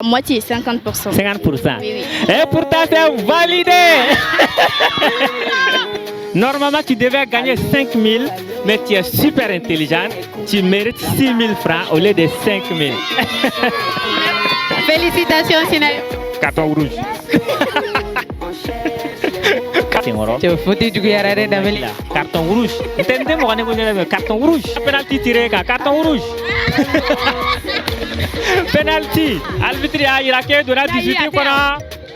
Moitié, 50%. 50%. Oui, oui. Et pourtant, c'est validé. Normalement, tu devais gagner 5 000, mais tu es super intelligente. Tu mérites 6 000 francs au lieu de 5 000. Félicitations, Sinaï. Carton rouge. Tu foutu du guerrier d'Amélie. Carton rouge. Carton rouge. Penalty tiré, carton rouge. Penalty. Arbitre il a qu'à donner 18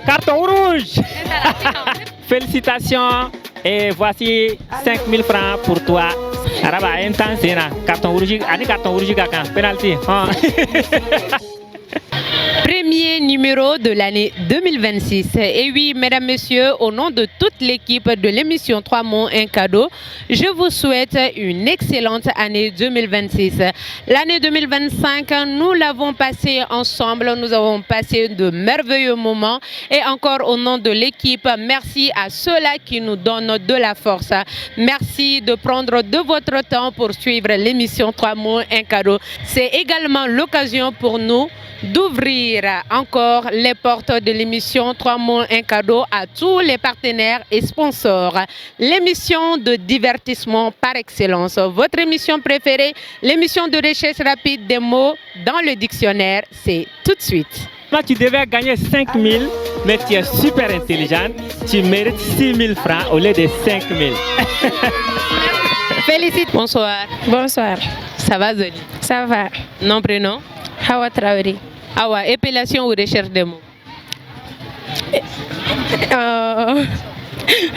carton rouge. Félicitations. Et voici 5 000 francs pour toi. Araba, intense, carton rouge. Allez, carton rouge, penalty. Premier numéro de l'année 2026. Et oui, mesdames, messieurs, au nom de toute l'équipe de l'émission 3 mots, un cadeau, je vous souhaite une excellente année 2026. L'année 2025, nous l'avons passée ensemble. Nous avons passé de merveilleux moments. Et encore au nom de l'équipe, merci à ceux-là qui nous donnent de la force. Merci de prendre de votre temps pour suivre l'émission 3 mots, un cadeau. C'est également l'occasion pour nous d'ouvrir encore les portes de l'émission 3 mots, un cadeau à tous les partenaires et sponsors. L'émission de divertissement par excellence, votre émission préférée, l'émission de recherche rapide des mots dans le dictionnaire, c'est tout de suite. Là, tu devais gagner 5 000, mais tu es super intelligente. Tu mérites 6 000 francs au lieu de 5 000. Félicite. Bonsoir. Bonsoir. Ça va, Zoli? Ça va. Nom, prénom? Hawa Traoré. Awa, épellation ou recherche des mots?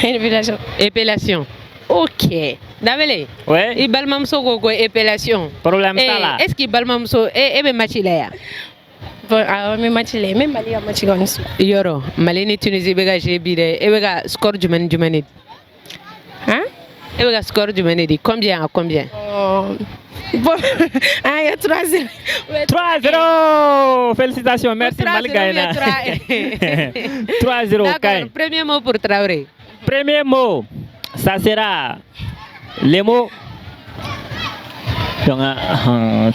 Épellation. Épellation. Ok. Damele. Ouais. I balmamso go épellation. Problème ça là. Est-ce qu'il balmamso be machilaya? Bon, mais machile, même Mali a machigonsu. Yoro, Mali ni Tunisie bega jebire, e bega score du manidi. Hein? E bega score du manidi. Combien à combien? Bon, il y a 3-0. 3-0. Félicitations, merci Malgaïna. 3-0. D'accord, premier mot pour Traoré. Premier mot, ça sera les mots.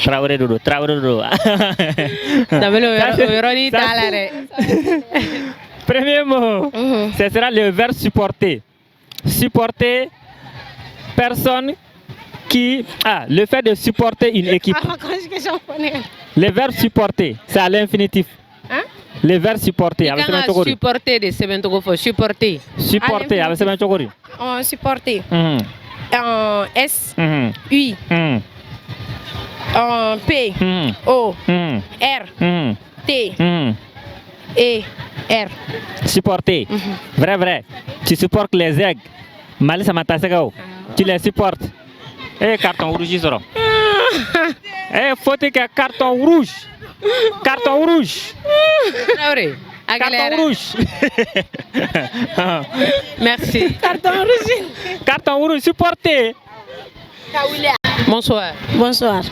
Traoré dodo, Traoré dodo. Premier mot, ce sera le verbe supporter. Supporter, personne qui a le fait de supporter une équipe. Le verbe supporter, c'est à l'infinitif. Hein? Le verbe supporter. Avec supporter de Sebentogofo, supporter. Supporter avec Sebentogori. Supporter. S, U, P, O, R, T, E, R. Supporter. Vrai, vrai. Tu supportes les aigles. Mali Samatasegao. Tu les supportes. Eh, carton rouge, Zoro. Eh, faut que carton rouge. Carton rouge. Carton rouge. Merci. Carton rouge. Carton rouge, supporter. Bonsoir. Bonsoir.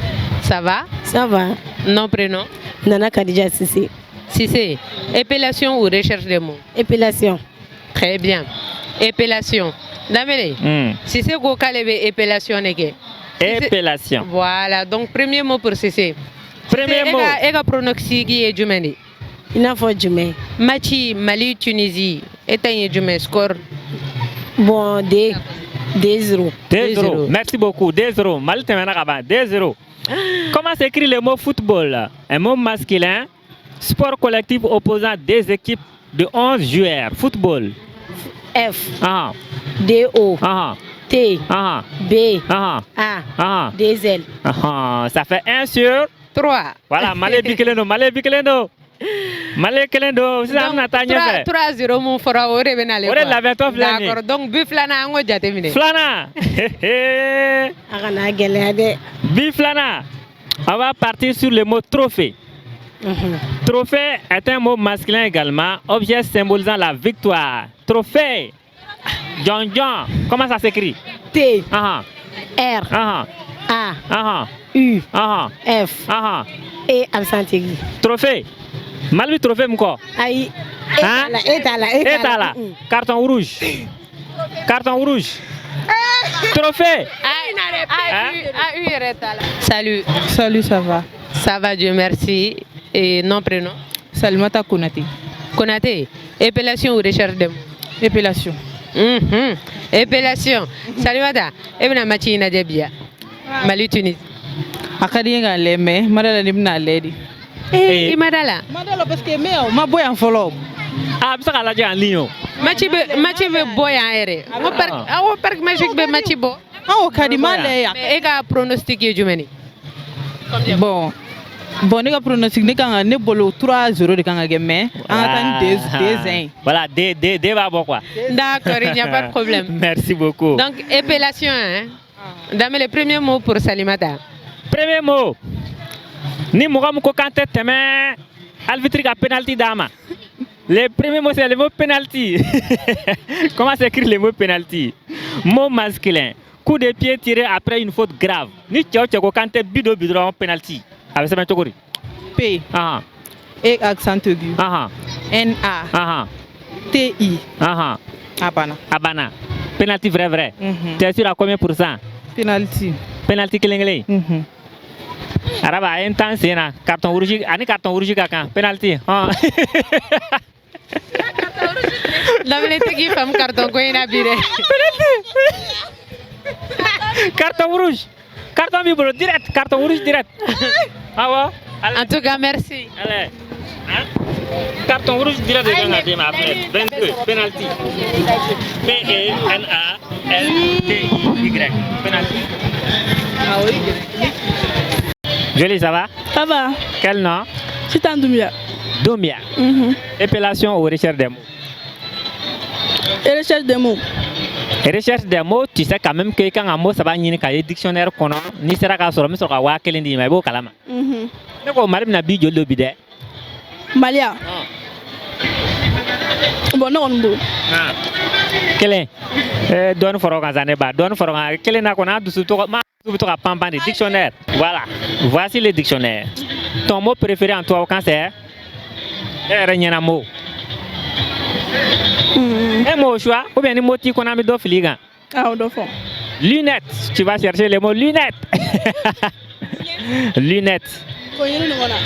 Ça va? Ça va. Nom, prénom? Nana Kadija Sissé. Sissé. Épellation ou recherche des mots? Épellation. Très bien. Épellation. Damele, si c'est quoi épellation, épellation. Voilà, donc premier mot pour Cissé. Premier mot. Et la pronostic est Jumani. Il n'a pas Jumé. Machi, Mali, Tunisie. Et un Jumé score. Bon, 2-0. 2-0. Merci beaucoup. 2-0. Mali, tu m'as 2-0. Comment s'écrit le mot football? Un mot masculin. Sport collectif opposant des équipes de 11 joueurs. Football. F. D-O. T. B. A. D-L. Ça fait 1 sur 3. Voilà, Malé Bikelendo. Malé Bikelendo. Malé Kelendo. C'est ça, 3-0, mon frère. On l'avait toi, Flana. D'accord, donc, Buflana, on va terminer. Flana. Biflana. On va partir sur le mot trophée. Trophée est un mot masculin également, objet symbolisant la victoire. Trophée. John John. Comment ça s'écrit? T. R. A. U. F. Et absentégie. Trophée. Malvi trophée m'ko. Aïe. Étala. Carton rouge. Carton rouge. Trophée. Salut. Salut, ça va? Ça va, Dieu merci. Et nom, prénom? Salimata Konate. Konaté, épellation ou recherche de mots? Épellation. Épellation. Salimata, ebna machi na debia. Mali Tunisie. Akadi nga leme, madala nimna lady. Imadala. Madala parce que ma boy en follow. Ah, bisa ka lajɛ en ligne o. Match be boy en ere. Awo parc magique be match bo. Awo kadi male ya. Mais e ka pronostic ye jumeni. Bon. Bon, ne ka pronostic ne kan ne bolo 3-0 de kan ka kɛ mais an ka taa ni 2-1. Voilà, D va bɔ quoi. D'accord, il n'y a pas de problème. Merci beaucoup. Donc, épellation, hein? Dame le premier mot pour Salimata. Premier mot. Ni mɔgɔ min ko k'an tɛ tɛmɛ arbitre ka penalty d'a ma. Le premier mot c'est le mot penalty. Comment s'écrit le mot penalty? Mot masculin. Coup de pied tiré après une faute grave. Ni cɛw cɛ ko k'an tɛ bi dɔrɔn penalty. A bɛ sɛbɛn cogo di? P. E accent aigu. N-A. T-I. Abana. Abana. Penalty vrai. T'es sûr à combien pour cent? Penalty. Penalty kelen. Araba a ye n tan sen na carton rouge ani carton rouge ka kan penalty. Lamine tigi fam carton ko ina bire. Carton rouge. Carton b'i bolo direct, carton rouge direct. Ah ouais? En tout cas, merci. Allez. Hein? Carton rouge direct de kan ka d'e ma après 22 penalty. P-E-N-A-L-T-Y. Penalty. Ah oui. Jolie, ça va? Ça va. Quel nom? C'est un Doumia. Doumia. Épellation ou recherche des mots? Et recherche des mots. Recherche des mots, tu sais quand même que quand un mot ça va ɲini ka ye dictionnaire kɔnɔ ni sera ka sɔrɔ n bɛ sɔrɔ ka 1000 d'i ma i b'o kalama. Ne ko Mali bɛna bi joli dɔ bi dɛ? Malia. Bon, ne kɔni bolo. Kelen. Dɔɔni fɔra o kan sa ne ba dɔɔni fɔra o kan kelen na kɔni an dusu bɛ to ka panpan de dictionnaire. Voilà, voici le dictionnaire. Ton mot préféré en tubabukan c'est? E yɛrɛ ɲɛna mot. Un mot au choix ou bien un mot qui qu'on a mis dans le kan? Ah, au fond. Lunettes. Tu vas chercher le mot lunettes. Lunettes.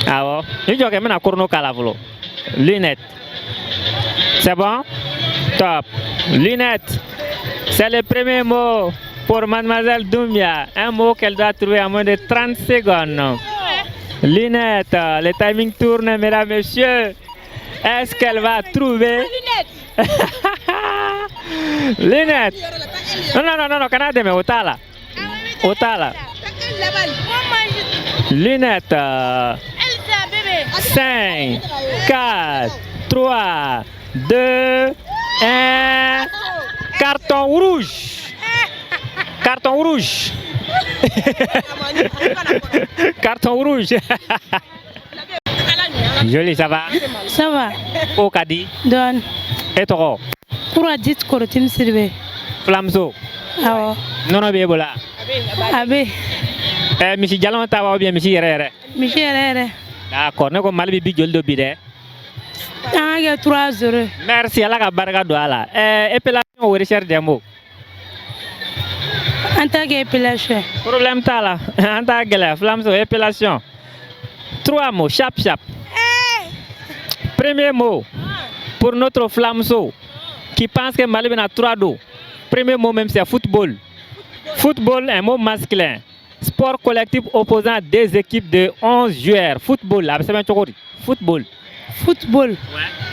Ah ouais. Je dis que je vais corno calavolo. Lunettes. C'est bon? Top. Lunettes. C'est le premier mot pour mademoiselle Doumia. Un mot qu'elle doit trouver en moins de 30 secondes. Lunettes. Le timing tourne, mesdames, messieurs. Est-ce qu'elle va trouver? Lunettes. Non, canadien, mais Otala. Lunettes. 5, 4, 3, 2, 1. Carton rouge. Carton rouge. Carton rouge. Jolie, ça va? Ça va. Au Kadi. Don. Et toi? Pour la dite Korotim Sirbe. Flamso. Ah. Non, Biebola. Abe. Monsieur Jalon, tu vas bien, monsieur Herrera. Monsieur Herrera. D'accord, nous avons mal vécu de bide. Ah, il y a 3 heures. Merci à la barga douala. Épellation ou recherche des mots? En tant qu'épellation. Problème t'as là. En tant que flamso, épellation. 3 mots, chap. Premier mot pour notre flamso qui pense que Mali a 3 dos. Premier mot même c'est football. Football, un mot masculin. Sport collectif opposant des équipes de 11 joueurs. Football, football. Football.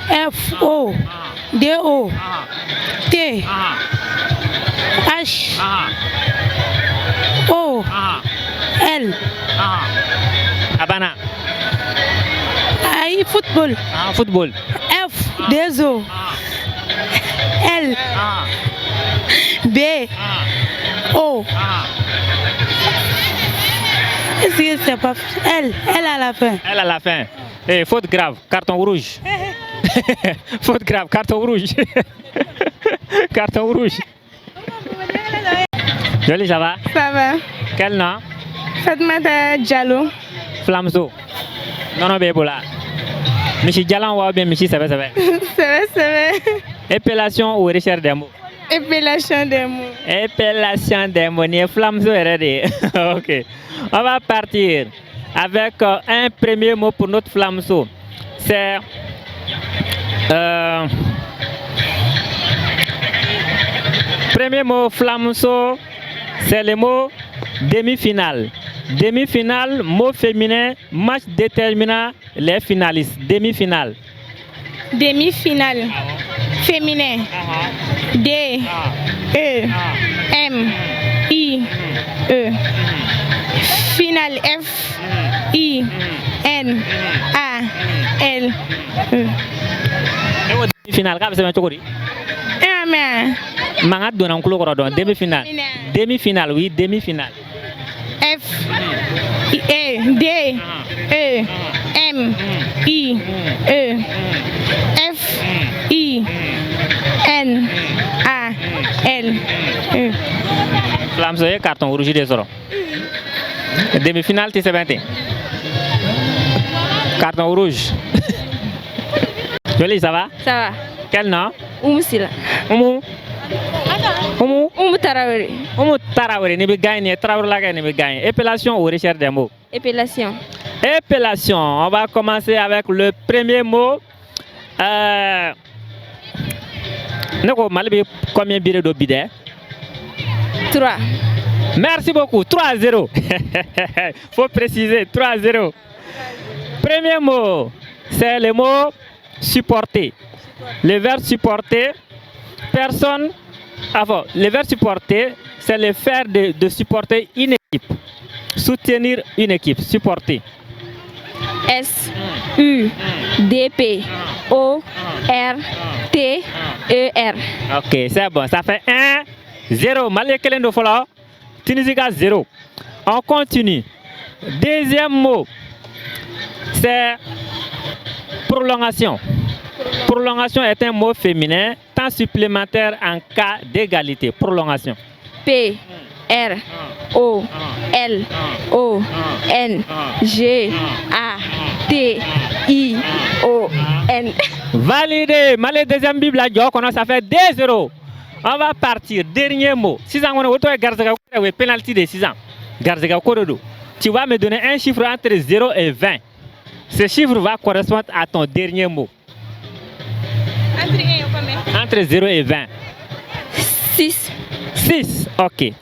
F-O. D-O. T. H. O. L. Abana. Aïe, football. Football. F. D-O. L. B. O. Est-ce que c'est pas L à la fin? Elle à la fin. Et faute grave, carton rouge. Faute grave, carton rouge. Carton rouge. Jolie, ça va? Ça va. Quel nom? Fatmata Diallo. Flamso. Non, Bébola. Monsieur Diallo ou bien Monsieur Savé? C'est vrai. Épellation ou recherche des mots? Épellation des mots. Épellation des mots. Ni Flamso RD. Ok. On va partir avec un premier mot pour notre flamso. C'est Premier mot flamso, c'est le mot demi-finale. Demi-finale, mot féminin, match déterminant les finalistes. Demi-finale. Demi-finale. Féminin. D. E. M. I. E. Finale. F. I. N. A. L. E. Demi-finale, c'est un chokori. Amen. Mangat donne demi-finale. Demi-finale, oui, demi-finale. F. E. D. E. M. I. E. F. I. N. A. L. E. Flamso et carton rouge des oro. Demi-finale, tu sais bien. Carton rouge. Jolie, ça va? Ça va. Quel nom? Sila. Oumou Traoré. Oumou Traoré, ne be gagné, Traoré la gagne, ne be gagné. Épellation ou recherche des mots? Épellation. Épellation. On va commencer avec le premier mot. Combien de billets de bidets? 3. Merci beaucoup. 3-0. Faut préciser. 3-0. Premier mot, c'est le mot supporter. Le verbe supporter, personne. Enfin, le verbe supporter, c'est le faire de supporter une équipe. Soutenir une équipe. Supporter. S. U. D. P. O. R. T. E. R. Ok, c'est bon. Ça fait 1-0. Malgré qu'elle est follow. Tunisie 0. On continue. Deuxième mot, c'est prolongation. Prolongation est un mot féminin, temps supplémentaire en cas d'égalité. Prolongation. P. R. O. L. O. N. G. A. T. I. O. N. Validé. Malgré deuxième Bible, ça fait 2-0. On va partir. Dernier mot. 6 ans, on a pénalty de 6 ans. Tu vas me donner un chiffre entre 0 et 20. Ce chiffre va correspondre à ton dernier mot. Entre 0 et 20. 6. 6. Ok.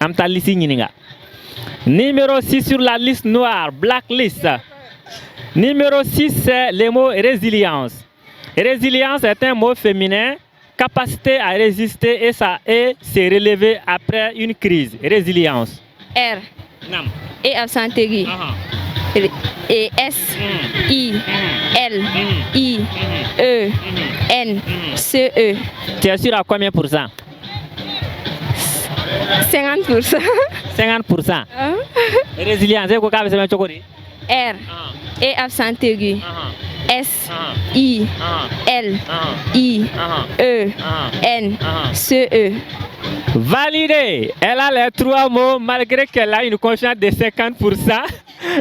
Numéro 6 sur la liste noire. Blacklist. Numéro 6, c'est le mot résilience. Résilience est un mot féminin. Capacité à résister et se relever après une crise. Résilience. R. Et absentérie. Et S. I. L. I. E. N. C. E. Tu es sûr à combien pour cent? 50%. 50%. Résilience, c'est quoi que c'est chocolat? R. Et absentérie. S. I. L. I. E. N. C. E. Validé. Elle a les 3 mots malgré qu'elle a une confiance de 50%.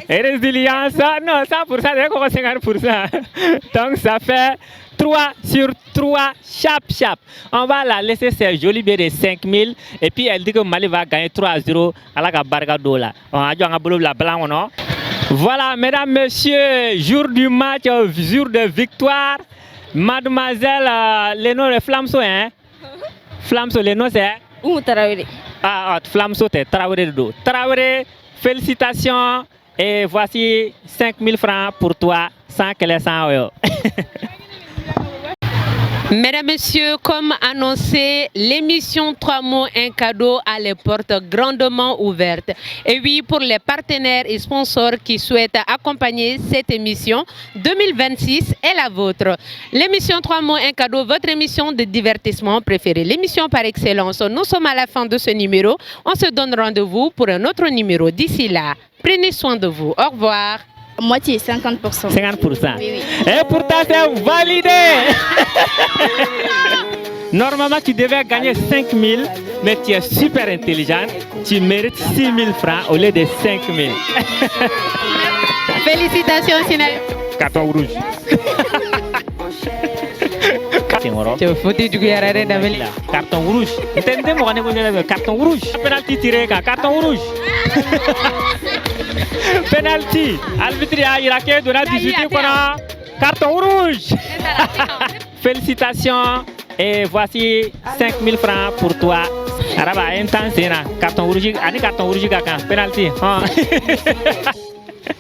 Et résilience, non, 100%, c'est comme 50%. Donc ça fait 3 sur 3, chap. On va la laisser ces jolis billets de 5000. Et puis elle dit que Mali va gagner 3-0 à la Bargado là. On a dit on a boulot la blanc, non? Voilà, mesdames, messieurs, jour du match, jour de victoire. Mademoiselle, le nom de Flamso, hein? Flamso, le nom c'est? Traoré. Ah, Flamso, c'est Traoré. Traoré, félicitations. Et voici 5000 francs pour toi, sans que les 100 euros. Mesdames, Messieurs, comme annoncé, l'émission 3 mots, un cadeau a les portes grandement ouvertes. Et oui, pour les partenaires et sponsors qui souhaitent accompagner cette émission, 2026 est la vôtre. L'émission 3 mots, un cadeau, votre émission de divertissement préférée, l'émission par excellence. Nous sommes à la fin de ce numéro. On se donne rendez-vous pour un autre numéro. D'ici là, prenez soin de vous. Au revoir. Moitié, 50%. 50%. Oui. Et pourtant, c'est validé. Normalement, tu devais gagner 5000, mais tu es super intelligente. Tu mérites 6000 francs au lieu de 5000. Félicitations, Sinel. Carton rouge. Carton rouge. Carton rouge. Penalty tiré, carton rouge. Penalty. Arbitre a donné 18 carton rouge. Félicitations. Et voici 5000 francs pour toi. Araba, intense, carton rouge, carton rouge, penalty.